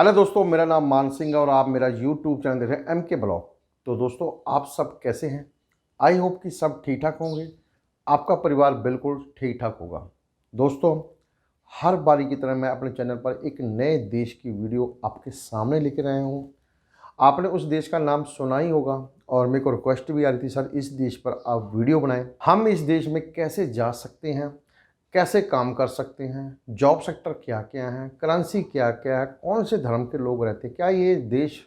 Hello दोस्तों, मेरा नाम मान सिंह है और आप मेरा यूट्यूब चैनल देख रहे हैं MK ब्लॉग। तो दोस्तों, आप सब कैसे हैं? आई होप कि सब ठीक ठाक होंगे। आपका परिवार बिल्कुल ठीक ठाक होगा। दोस्तों, हर बारी की तरह मैं अपने चैनल पर एक नए देश की वीडियो आपके सामने लेकर आया हूँ। आपने उस देश का नाम सुना ही होगा और मेरे को रिक्वेस्ट भी आ रही थी, सर इस देश पर आप वीडियो बनाएं। हम इस देश में कैसे जा सकते हैं, कैसे काम कर सकते हैं, जॉब सेक्टर क्या क्या है, करेंसी क्या क्या है, कौन से धर्म के लोग रहते हैं, क्या ये देश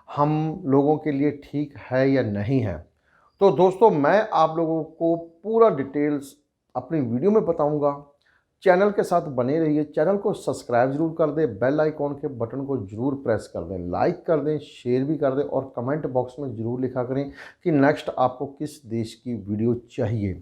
हम लोगों के लिए ठीक है या नहीं है। तो दोस्तों, मैं आप लोगों को पूरा डिटेल्स अपनी वीडियो में बताऊंगा। चैनल के साथ बने रहिए। चैनल को सब्सक्राइब जरूर कर दें, बेल आइकॉन के बटन को जरूर प्रेस कर दें, लाइक कर दें, शेयर भी कर दें और कमेंट बॉक्स में ज़रूर लिखा करें कि नेक्स्ट आपको किस देश की वीडियो चाहिए।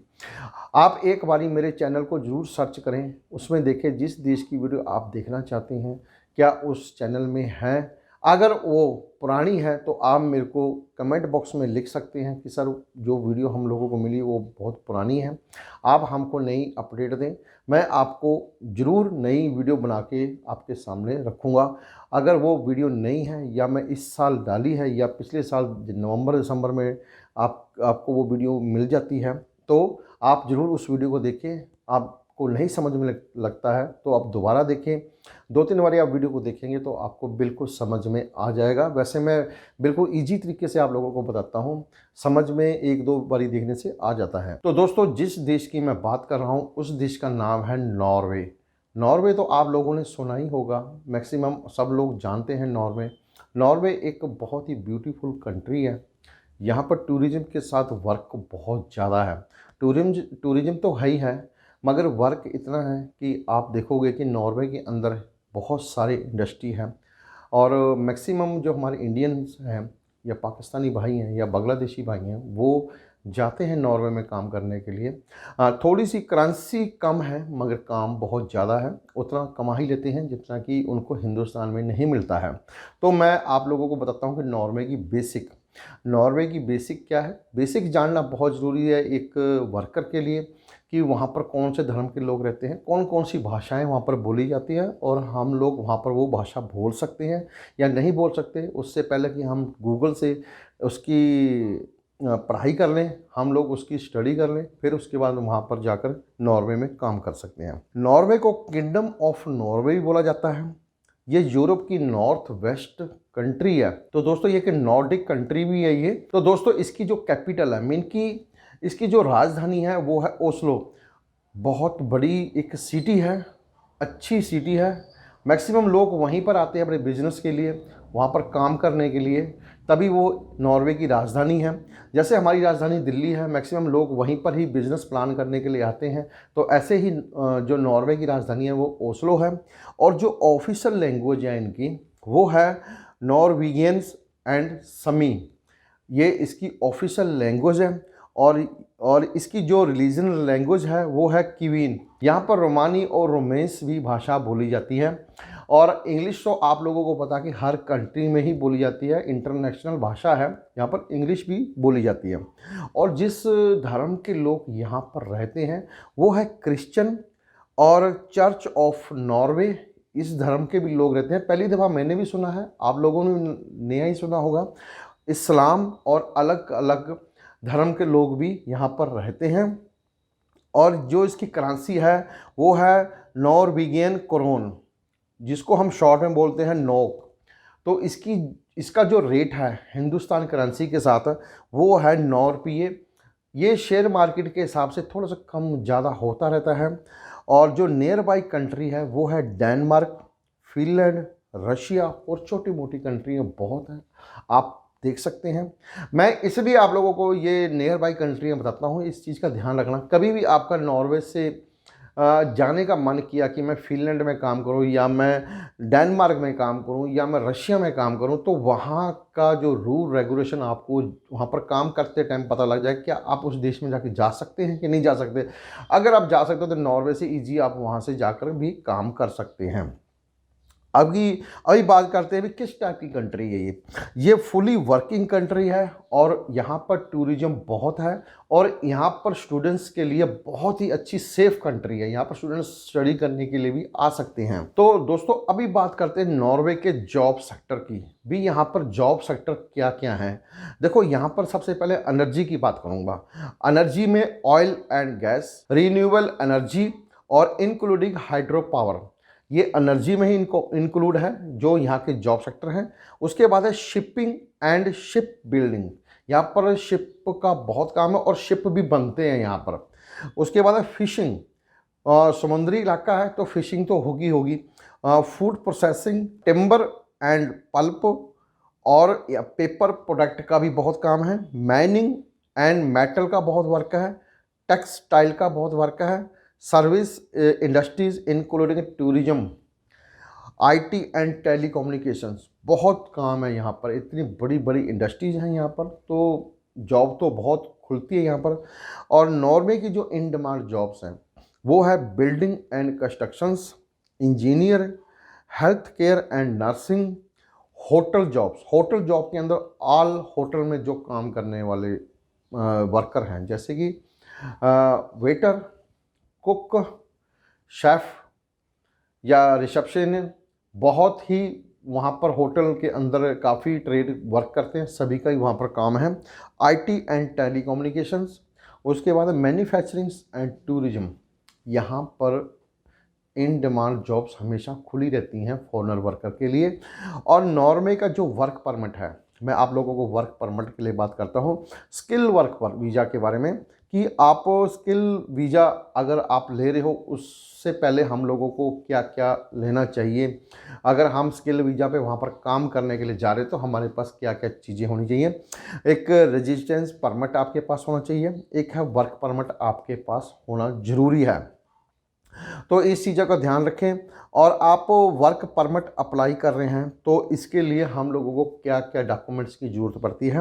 आप एक बारी मेरे चैनल को ज़रूर सर्च करें, उसमें देखें जिस देश की वीडियो आप देखना चाहते हैं क्या उस चैनल में है। अगर वो पुरानी है तो आप मेरे को कमेंट बॉक्स में लिख सकते हैं कि सर जो वीडियो हम लोगों को मिली वो बहुत पुरानी है, आप हमको नई अपडेट दें। मैं आपको ज़रूर नई वीडियो बना के आपके सामने रखूँगा। अगर वो वीडियो नई है या मैं इस साल डाली है या पिछले साल नवंबर दिसंबर में आपको वो वीडियो मिल जाती है तो आप ज़रूर उस वीडियो को देखें। आपको नहीं समझ में लगता है तो आप दोबारा देखें। 2-3 बारी आप वीडियो को देखेंगे तो आपको बिल्कुल समझ में आ जाएगा। वैसे मैं बिल्कुल ईजी तरीके से आप लोगों को बताता हूँ, समझ में 1-2 बारी देखने से आ जाता है। तो दोस्तों, जिस देश की मैं बात कर रहा हूँ उस देश का नाम है नॉर्वे। नॉर्वे तो आप लोगों ने सुना ही होगा, मैक्सिमम सब लोग जानते हैं नॉर्वे। नॉर्वे एक बहुत ही ब्यूटीफुल कंट्री है। यहाँ पर टूरिज़्म के साथ वर्क बहुत ज़्यादा है। टूरिज़्म तो है ही है, मगर वर्क इतना है कि आप देखोगे कि नॉर्वे के अंदर बहुत सारी इंडस्ट्री है और मैक्सिमम जो हमारे इंडियंस हैं या पाकिस्तानी भाई हैं या बांग्लादेशी भाई हैं वो जाते हैं नॉर्वे में काम करने के लिए। थोड़ी सी करेंसी कम है मगर काम बहुत ज़्यादा है, उतना कमा ही लेते हैं जितना कि उनको हिंदुस्तान में नहीं मिलता है। तो मैं आप लोगों को बताता हूँ कि नॉर्वे की बेसिक क्या है। बेसिक जानना बहुत ज़रूरी है एक वर्कर के लिए कि वहाँ पर कौन से धर्म के लोग रहते हैं, कौन कौन सी भाषाएं वहाँ पर बोली जाती हैं और हम लोग वहाँ पर वो भाषा बोल सकते हैं या नहीं बोल सकते। उससे पहले कि हम गूगल से उसकी पढ़ाई कर लें, हम लोग उसकी स्टडी कर लें, फिर उसके बाद वहाँ पर जाकर नॉर्वे में काम कर सकते हैं। नॉर्वे को किंगडम ऑफ नॉर्वे भी बोला जाता है। ये यूरोप की नॉर्थ वेस्ट कंट्री है। तो दोस्तों, ये कि नॉर्डिक कंट्री भी है ये। तो दोस्तों, इसकी जो कैपिटल है, मीन की इसकी जो राजधानी है वो है ओस्लो। बहुत बड़ी एक सिटी है, अच्छी सिटी है। मैक्सिमम लोग वहीं पर आते हैं अपने बिजनेस के लिए, वहाँ पर काम करने के लिए, तभी वो नॉर्वे की राजधानी है। जैसे हमारी राजधानी दिल्ली है, मैक्सिमम लोग वहीं पर ही बिज़नेस प्लान करने के लिए आते हैं। तो ऐसे ही जो नॉर्वे की राजधानी है वो ओस्लो है और जो ऑफिशियल लैंग्वेज है इनकी वो है नॉर्वेगियंस एंड समी। ये इसकी ऑफिशियल लैंग्वेज है और इसकी जो रिलीजनल लैंग्वेज है वो है क्वीन। यहाँ पर रोमानी और रोमेंस भी भाषा बोली जाती है और इंग्लिश तो आप लोगों को पता कि हर कंट्री में ही बोली जाती है, इंटरनेशनल भाषा है, यहाँ पर इंग्लिश भी बोली जाती है। और जिस धर्म के लोग यहाँ पर रहते हैं वो है क्रिश्चियन और चर्च ऑफ नॉर्वे, इस धर्म के भी लोग रहते हैं। पहली दफ़ा मैंने भी सुना है, आप लोगों ने नया ही सुना होगा। इस्लाम और अलग अलग धर्म के लोग भी यहाँ पर रहते हैं और जो इसकी करेंसी है वो है नॉर्वेगियन क्रोन, जिसको हम शॉर्ट में बोलते हैं नॉक। तो इसका जो रेट है हिंदुस्तान करेंसी के साथ वो है 9 रुपये। ये शेयर मार्केट के हिसाब से थोड़ा सा कम ज़्यादा होता रहता है। और जो नियर बाई कंट्री है वो है डेनमार्क, फिनलैंड, रशिया और छोटी मोटी कंट्रियाँ बहुत हैं, आप देख सकते हैं। मैं इसलिए आप लोगों को ये नियर बाई कंट्रियाँ बताता हूँ, इस चीज़ का ध्यान रखना। कभी भी आपका नॉर्वे से जाने का मन किया कि मैं फिनलैंड में काम करूं या मैं डेनमार्क में काम करूं या मैं रशिया में काम करूं, तो वहाँ का जो रूल रेगुलेशन आपको वहाँ पर काम करते टाइम पता लग जाए क्या आप उस देश में जाके जा सकते हैं कि नहीं जा सकते। अगर आप जा सकते हो तो नॉर्वे से ईजी आप वहाँ से जाकर भी काम कर सकते हैं। अभी बात करते हैं भी किस टाइप की कंट्री है ये फुली वर्किंग कंट्री है और यहाँ पर टूरिज्म बहुत है और यहाँ पर स्टूडेंट्स के लिए बहुत ही अच्छी सेफ कंट्री है। यहाँ पर स्टूडेंट्स स्टडी करने के लिए भी आ सकते हैं। तो दोस्तों अभी बात करते हैं नॉर्वे के जॉब सेक्टर की। भी यहाँ पर जॉब सेक्टर क्या क्या है, देखो यहाँ पर सबसे पहले एनर्जी की बात करूँगा। एनर्जी में oil and gas, renewable energy और इंक्लूडिंग हाइड्रो पावर, ये एनर्जी में ही इनको इंक्लूड है जो यहाँ के जॉब सेक्टर हैं। उसके बाद है शिपिंग एंड शिप बिल्डिंग, यहाँ पर शिप का बहुत काम है और शिप भी बनते हैं यहाँ पर। उसके बाद है फिशिंग, समुद्री इलाका है तो फिशिंग तो होगी। Food processing, timber and pulp और पेपर प्रोडक्ट का भी बहुत काम है। माइनिंग एंड मेटल का बहुत वर्क है। टेक्सटाइल का बहुत वर्क है। Service industries including tourism, IT and telecommunications, बहुत काम है यहाँ पर। इतनी बड़ी बड़ी इंडस्ट्रीज हैं यहाँ पर, तो जॉब तो बहुत खुलती है यहाँ पर। और नॉर्वे की जो इन डिमांड जॉब्स हैं वो है building and constructions, engineer, health care and nursing, hotel jobs. Hotel job के अंदर ऑल होटल में जो काम करने वाले वर्कर हैं, जैसे कि वेटर, कुक, शेफ़ या रिसेप्शन, बहुत ही वहाँ पर होटल के अंदर काफ़ी ट्रेड वर्क करते हैं, सभी का ही वहाँ पर काम है। आईटी एंड टेलीकम्युनिकेशंस, उसके बाद मैन्युफैक्चरिंग एंड टूरिज्म, यहाँ पर इन डिमांड जॉब्स हमेशा खुली रहती हैं फॉरेनर वर्कर के लिए। और नॉर्वे का जो वर्क परमिट है, मैं आप लोगों को वर्क परमिट के लिए बात करता हूँ, स्किल वर्क पर वीज़ा के बारे में, कि आप स्किल वीज़ा अगर आप ले रहे हो उससे पहले हम लोगों को क्या क्या लेना चाहिए। अगर हम स्किल वीज़ा पे वहाँ पर काम करने के लिए जा रहे हैं तो हमारे पास क्या क्या चीज़ें होनी चाहिए। एक रेजिडेंस परमिट आपके पास होना चाहिए, एक है वर्क परमिट आपके पास होना ज़रूरी है। तो इस चीज़ों का ध्यान रखें। और आप वर्क परमिट अप्लाई कर रहे हैं तो इसके लिए हम लोगों को क्या क्या डॉक्यूमेंट्स की ज़रूरत पड़ती है,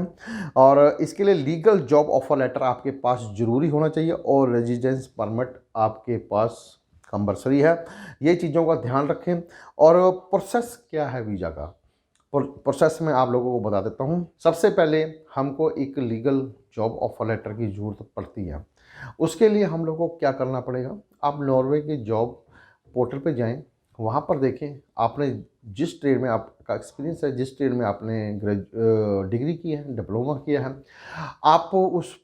और इसके लिए लीगल जॉब ऑफर लेटर आपके पास ज़रूरी होना चाहिए और रेजिडेंस परमिट आपके पास कंपल्सरी है। ये चीज़ों का ध्यान रखें। और प्रोसेस क्या है वीज़ा का, प्रोसेस में आप लोगों को बता देता हूँ। सबसे पहले हमको एक लीगल जॉब ऑफर लेटर की ज़रूरत पड़ती है। उसके लिए हम लोगों को क्या करना पड़ेगा, आप नॉर्वे के जॉब पोर्टल पे जाएं, वहाँ पर देखें आपने जिस ट्रेड में आपका एक्सपीरियंस है, जिस ट्रेड में आपने डिग्री की है, डिप्लोमा किया है, आप उस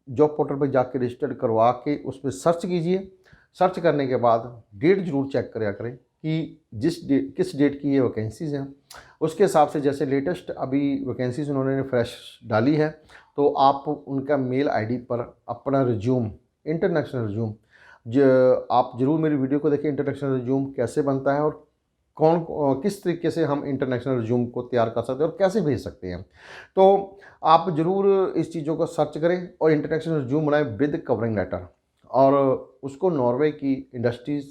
जॉब पोर्टल पे जाके रजिस्टर करवा के उस पर सर्च कीजिए। सर्च करने के बाद डेट ज़रूर चेक करा करें कि किस डेट की ये वैकेंसीज़ हैं। उसके हिसाब से जैसे लेटेस्ट अभी वैकेंसीज़ उन्होंने फ्रेश डाली है तो आप उनका मेल आईडी पर अपना रिज्यूम, इंटरनेशनल रिज्यूम, आप ज़रूर मेरी वीडियो को देखिए इंटरनेशनल रिज्यूम कैसे बनता है और किस तरीके से हम इंटरनेशनल रिज्यूम को तैयार कर सकते हैं और कैसे भेज सकते हैं। तो आप ज़रूर इस चीज़ों को सर्च करें और इंटरनेशनल रिज्यूम बनाएं विद कवरिंग लेटर, और उसको नॉर्वे की इंडस्ट्रीज़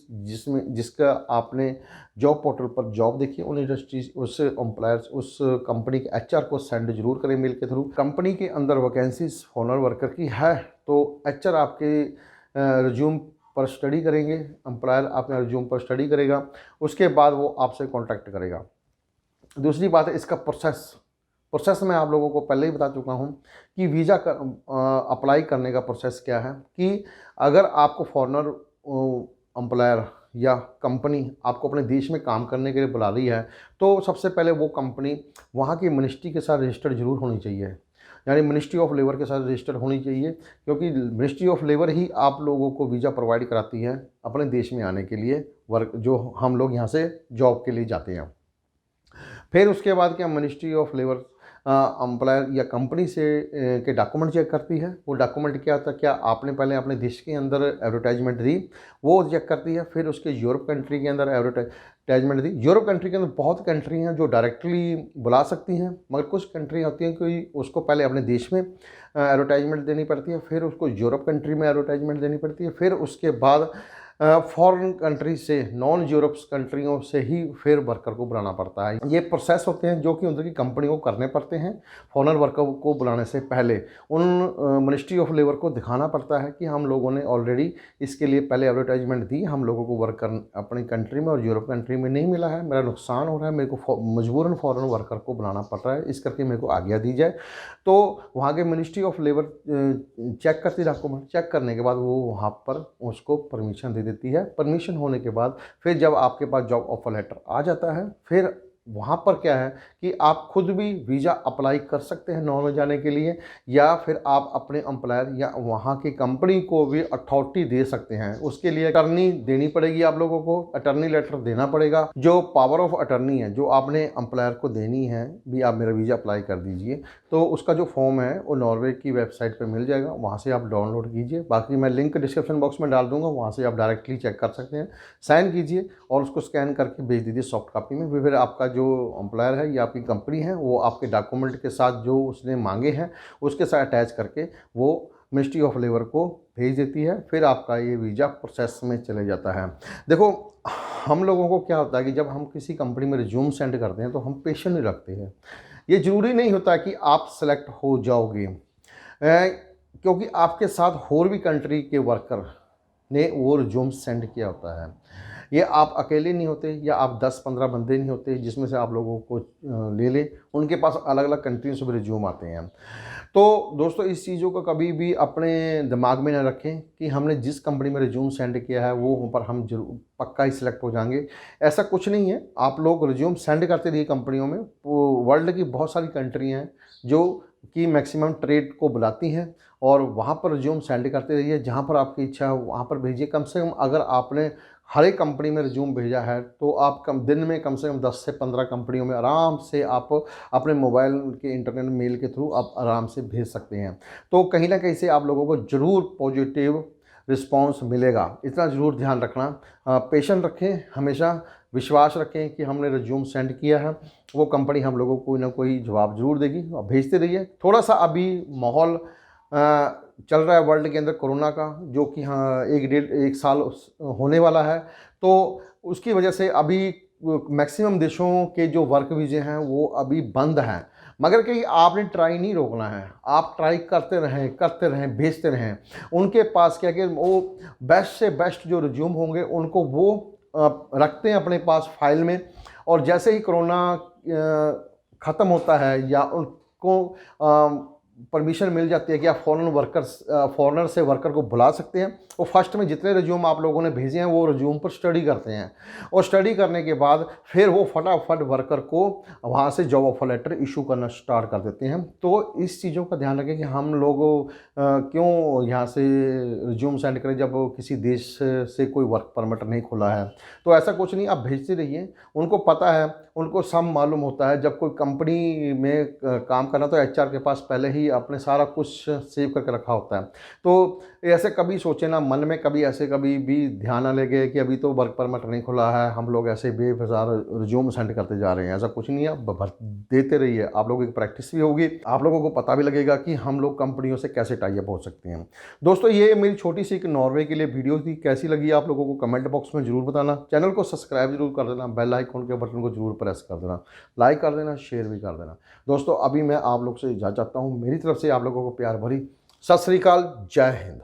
जिसका आपने जॉब पोर्टल पर जॉब देखी, उन इंडस्ट्रीज, उस एम्प्लॉयर्स, उस कंपनी के एचआर को सेंड जरूर करें मेल के थ्रू। कंपनी के अंदर वैकेंसीज फॉरेनर वर्कर की है तो एचआर आपके रिज्यूम पर स्टडी करेंगे, एम्प्लॉयर आपके रिज्यूम पर स्टडी करेगा, उसके बाद वो आपसे कॉन्टैक्ट करेगा। दूसरी बात है इसका प्रोसेस मैं आप लोगों को पहले ही बता चुका हूं कि वीज़ा अप्लाई करने का प्रोसेस क्या है। कि अगर आपको फॉरेनर एम्प्लॉयर या कंपनी आपको अपने देश में काम करने के लिए बुला रही है तो सबसे पहले वो कंपनी वहाँ की मिनिस्ट्री के साथ रजिस्टर्ड जरूर होनी चाहिए, यानी मिनिस्ट्री ऑफ लेबर के साथ रजिस्टर्ड होनी चाहिए, क्योंकि मिनिस्ट्री ऑफ लेबर ही आप लोगों को वीज़ा प्रोवाइड कराती है अपने देश में आने के लिए, वर्क जो हम लोग यहाँ से जॉब के लिए जाते हैं। फिर उसके बाद क्या मिनिस्ट्री ऑफ लेबर एम्प्लॉयर या कंपनी से के डॉक्यूमेंट चेक करती है। वो डॉक्यूमेंट क्या होता है, क्या आपने पहले अपने देश के अंदर एडवर्टाइजमेंट दी, वो चेक करती है। फिर उसके यूरोप कंट्री के अंदर एडवर्टाइजमेंट दी। यूरोप कंट्री के अंदर बहुत कंट्री हैं जो डायरेक्टली बुला सकती हैं, मगर कुछ कंट्री होती हैं कि उसको पहले अपने देश में एडवर्टाइजमेंट देनी पड़ती है, फिर उसको यूरोप कंट्री में एडवर्टाइजमेंट देनी पड़ती है, फिर उसके बाद फॉरेन कंट्री से, नॉन यूरोप्स कंट्रियों से ही फिर वर्कर को बुलाना पड़ता है। ये प्रोसेस होते हैं जो कि उनकी कंपनी को करने पड़ते हैं। फॉरेन वर्कर को बुलाने से पहले उन मिनिस्ट्री ऑफ लेबर को दिखाना पड़ता है कि हम लोगों ने ऑलरेडी इसके लिए पहले एडवर्टाइजमेंट दी, हम लोगों को वर्क अपनी कंट्री में और यूरोप कंट्री में नहीं मिला है, मेरा नुकसान हो रहा है, मेरे को मजबूरन फॉरेन वर्कर को बुलाना पड़ रहा है, इस करके मेरे को आज्ञा दी जाए। तो वहाँ के मिनिस्ट्री ऑफ लेबर चेक करती है डॉक्यूमेंट, चेक करने के बाद वो वहाँ पर उसको परमिशन दे देती है। परमिशन होने के बाद फिर जब आपके पास जॉब ऑफर लेटर आ जाता है, फिर वहाँ पर क्या है कि आप खुद भी वीज़ा अप्लाई कर सकते हैं नॉर्वे जाने के लिए, या फिर आप अपने एम्प्लॉयर या वहाँ की कंपनी को भी अथॉरिटी दे सकते हैं। उसके लिए अटर्नी देनी पड़ेगी, आप लोगों को अटर्नी लेटर देना पड़ेगा। जो पावर ऑफ अटर्नी है जो आपने एम्प्लॉयर को देनी है, भी आप मेरा वीज़ा अप्लाई कर दीजिए, तो उसका जो फॉर्म है वो नॉर्वे की वेबसाइट पर मिल जाएगा, वहाँ से आप डाउनलोड कीजिए। बाकी मैं लिंक डिस्क्रिप्शन बॉक्स में डाल दूँगा, वहाँ से आप डायरेक्टली चेक कर सकते हैं। साइन कीजिए और उसको स्कैन करके भेज दीजिए सॉफ्ट कॉपी में। फिर आपका जो एम्प्लॉयर है या आपकी कंपनी है वो आपके डॉक्यूमेंट के साथ जो उसने मांगे हैं उसके साथ अटैच करके वो मिनिस्ट्री ऑफ लेबर को भेज देती है। फिर आपका ये वीज़ा प्रोसेस में चले जाता है। देखो, हम लोगों को क्या होता है कि जब हम किसी कंपनी में रिज्यूम सेंड करते हैं तो हम पेशेंस नहीं रखते हैं। ये ज़रूरी नहीं होता कि आप सेलेक्ट हो जाओगे, क्योंकि आपके साथ और भी कंट्री के वर्कर ने वो रिज्यूम सेंड किया होता है। ये आप अकेले नहीं होते या आप 10-15 बंदे नहीं होते जिसमें से आप लोगों को ले लें, उनके पास अलग अलग कंट्रियों से भी रिज्यूम आते हैं। तो दोस्तों, इस चीज़ों को कभी भी अपने दिमाग में ना रखें कि हमने जिस कंपनी में रिज्यूम सेंड किया है वो पर हम जरूर पक्का ही सिलेक्ट हो जाएंगे। ऐसा कुछ नहीं है। आप लोग रिज्यूम सेंड करते रहिए कंपनियों में। वर्ल्ड की बहुत सारी कंट्री हैं जो कि मैक्सिमम ट्रेड को बुलाती हैं, और वहाँ पर रिज्यूम सेंड करते रहिए। जहाँ पर आपकी इच्छा है वहाँ पर भेजिए। कम से कम अगर आपने हर एक कंपनी में रिज्यूम भेजा है तो आप दिन में कम से कम 10 से 15 कंपनियों में आराम से आप अपने मोबाइल के इंटरनेट मेल के थ्रू आप आराम से भेज सकते हैं। तो कहीं ना कहीं से आप लोगों को ज़रूर पॉजिटिव रिस्पांस मिलेगा, इतना ज़रूर ध्यान रखना। पेशेंस रखें, हमेशा विश्वास रखें कि हमने रिज्यूम सेंड किया है, वो कंपनी हम लोगों को कोई ना कोई जवाब ज़रूर देगी। भेजते रहिए। थोड़ा सा अभी माहौल चल रहा है वर्ल्ड के अंदर कोरोना का, जो कि हाँ 1 साल होने वाला है, तो उसकी वजह से अभी मैक्सिमम देशों के जो वर्क वीज़े हैं वो अभी बंद हैं। मगर कहीं आपने ट्राई नहीं रोकना है, आप ट्राई करते रहें, भेजते रहें। उनके पास क्या कि वो बेस्ट से बेस्ट जो रिज्यूम होंगे उनको वो रखते हैं अपने पास फाइल में, और जैसे ही कोरोना ख़त्म होता है या उनको परमिशन मिल जाती है कि आप फॉरेनर से वर्कर को बुला सकते हैं, वो फर्स्ट में जितने रिज्यूम आप लोगों ने भेजे हैं वो रिज्यूम पर स्टडी करते हैं, और स्टडी करने के बाद फिर वो फटाफट वर्कर को वहाँ से जॉब ऑफर लेटर इशू करना स्टार्ट कर देते हैं। तो इस चीज़ों का ध्यान रखें कि हम लोग क्यों यहाँ से रिज्यूम सेंड करें जब किसी देश से कोई वर्क परमिट नहीं खुला है। तो ऐसा कुछ नहीं, आप भेजते रहिए। उनको पता है, उनको सब मालूम होता है। जब कोई कंपनी में काम करना तो एचआर के पास पहले ही अपने सारा कुछ सेव करके रखा होता है। तो ऐसे कभी सोचे ना मन में, कभी भी ध्यान ना लगे कि अभी तो वर्क परमिट नहीं खुला है, हम लोग ऐसे बेफिज़ार रिज्यूम सेंड करते जा रहे हैं। ऐसा कुछ नहीं है, आप देते रहिए। आप लोगों की प्रैक्टिस भी होगी, आप लोगों को पता भी लगेगा कि हम लोग कंपनियों से कैसे टाई अप हो सकते हैं। दोस्तों, ये मेरी छोटी सी एक नॉर्वे के लिए वीडियो थी। कैसी लगी आप लोगों को कमेंट बॉक्स में ज़रूर बताना। चैनल को सब्सक्राइब जरूर कर देना, बेल आइकन के बटन को जरूर प्रेस कर देना, लाइक कर देना, शेयर भी कर देना। दोस्तों, अभी मैं आप लोग से इजाज़त चाहता हूँ। मेरी तरफ से आप लोगों को प्यार भरी सत श्री अकाल, जय हिंद।